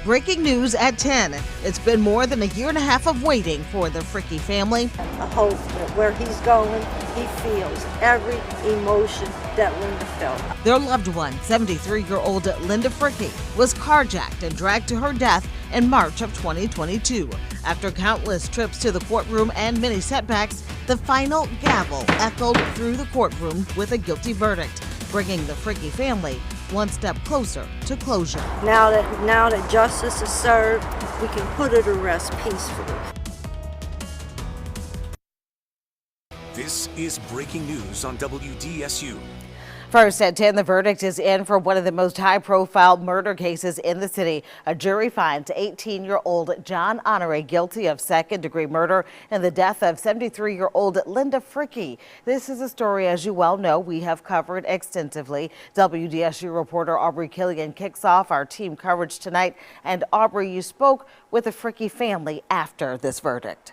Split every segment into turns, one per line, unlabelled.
Breaking news at 10. It's been more than a year and a half of waiting for the Fricke family.
I hope that where he's going, he feels every emotion that Linda felt.
Their loved one, 73-year-old Linda Fricke, was carjacked and dragged to her death in March of 2022. After countless trips to the courtroom and many setbacks, the final gavel echoed through the courtroom with a guilty verdict, bringing the Fricke family one step closer to closure.
Now that justice is served, we can put it to rest peacefully.
This is breaking news on WDSU.
First at 10, the verdict is in for one of the most high-profile murder cases in the city. A jury finds 18-year-old John Honore guilty of second-degree murder in the death of 73-year-old Linda Fricke. This is a story, as you well know, we have covered extensively. WDSU reporter Aubrey Killian kicks off our team coverage tonight. And Aubrey, you spoke with the Fricke family after this verdict.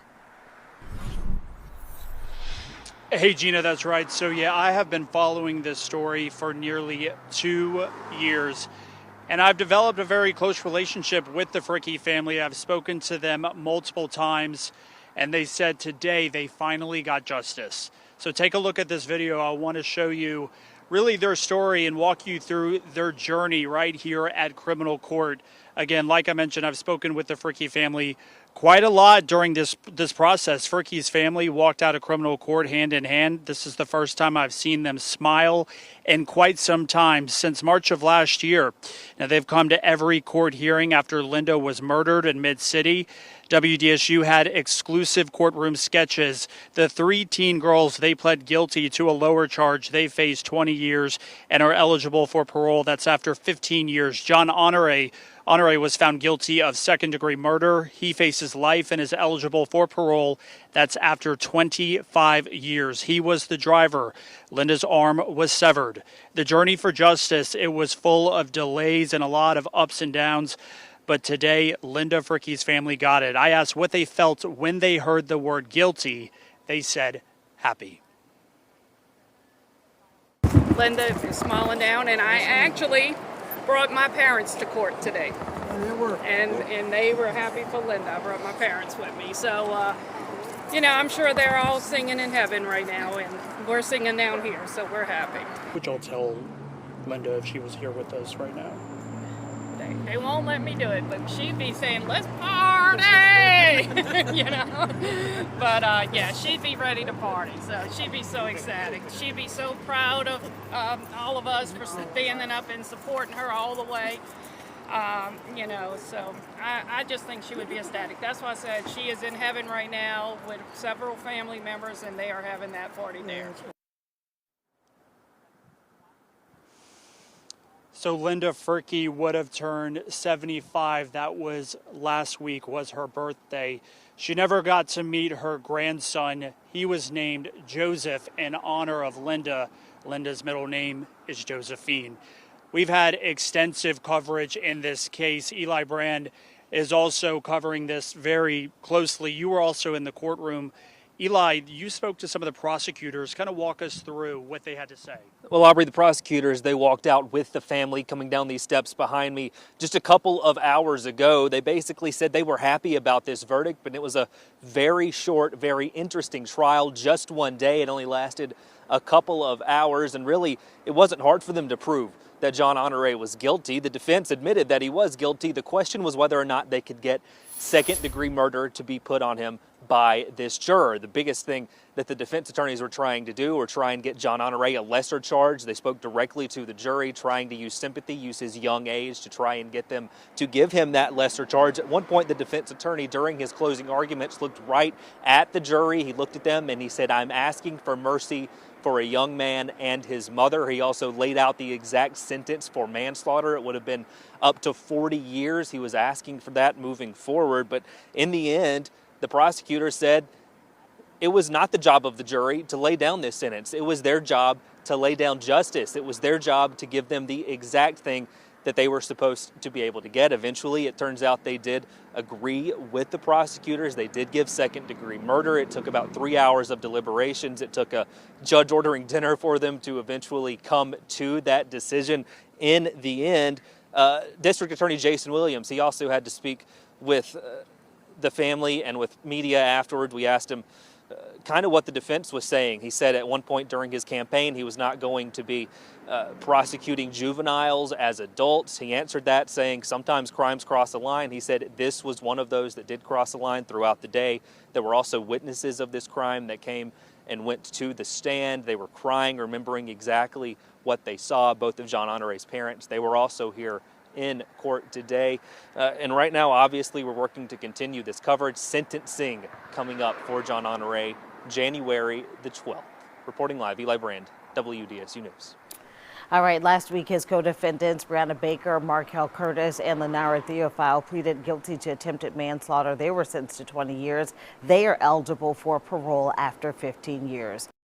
Hey, Gina, that's right. So, yeah, I have been following this story for nearly 2 years, and I've developed a very close relationship with the Fricke family. I've spoken to them multiple times, and they said today they finally got justice. So take a look at this video. I want to show you really their story and walk you through their journey right here at criminal court. Again, like I mentioned, I've spoken with the Fricke family quite a lot during this process. Fricke's family walked out of criminal court hand in hand. This is the first time I've seen them smile in quite some time, since March of last year. Now, they've come to every court hearing after Linda was murdered in Mid-City. WDSU had exclusive courtroom sketches. The 3 teen girls, they pled guilty to a lower charge. They face 20 years and are eligible for parole. That's after 15 years. John Honore was found guilty of second-degree murder. He faces life and is eligible for parole. That's after 25 years. He was the driver. Linda's arm was severed. The journey for justice, it was full of delays and a lot of ups and downs. But today, Linda Fricke's family got it. I asked what they felt when they heard the word guilty. They said, happy.
Linda is smiling down, and I actually brought my parents to court today. And they were happy for Linda. I brought my parents with me. So, I'm sure they're all singing in heaven right now, and we're singing down here, so we're happy.
Would y'all tell Linda if she was here with us right now?
They won't let me do it, but she'd be saying, let's party, But, she'd be ready to party, so she'd be so ecstatic. She'd be so proud of all of us for standing up and supporting her all the way. So I just think she would be ecstatic. That's why I said she is in heaven right now with several family members, and they are having that party there.
So Linda Fricke would have turned 75. That was last week, was her birthday. She never got to meet her grandson. He was named Joseph in honor of Linda. Linda's middle name is Josephine. We've had extensive coverage in this case. Eli Brand is also covering this very closely. You were also in the courtroom. Eli, you spoke to some of the prosecutors. Kind of walk us through what they had to say.
Well, Aubrey, the prosecutors, they walked out with the family coming down these steps behind me just a couple of hours ago. They basically said they were happy about this verdict, but it was a very short, very interesting trial, just one day. It only lasted a couple of hours, and really, it wasn't hard for them to prove that John Honore was guilty. The defense admitted that he was guilty. The question was whether or not they could get second-degree murder to be put on him by this juror. The biggest thing that the defense attorneys were trying to do were try and get John Honore a lesser charge. They spoke directly to the jury, trying to use sympathy, use his young age to try and get them to give him that lesser charge. At one point, the defense attorney, during his closing arguments, looked right at the jury. He looked at them and he said, "I'm asking for mercy for a young man and his mother." He also laid out the exact sentence for manslaughter. It would have been up to 40 years. He was asking for that moving forward. But in the end, the prosecutor said it was not the job of the jury to lay down this sentence. It was their job to lay down justice. It was their job to give them the exact thing that they were supposed to be able to get. Eventually, it turns out they did agree with the prosecutors. They did give second-degree murder. It took about 3 hours of deliberations. It took a judge ordering dinner for them to eventually come to that decision. In the end, District Attorney Jason Williams, he also had to speak with the family and with media afterward. We asked him kind of what the defense was saying. He said at one point during his campaign he was not going to be prosecuting juveniles as adults. He answered that saying sometimes crimes cross a line. He said this was one of those that did cross a line throughout the day. There were also witnesses of this crime that came and went to the stand. They were crying, remembering exactly what they saw. Both of Jean Honoré's parents, they were also here in court today. And right now, obviously, we're working to continue this coverage. Sentencing coming up for Jean Honoré, January the 12th. Reporting live, Eli Brand, WDSU News.
All right, last week his co-defendants, Brianna Baker, Markel Curtis, and Lenara Theophile, pleaded guilty to attempted manslaughter. They were sentenced to 20 years. They are eligible for parole after 15 years.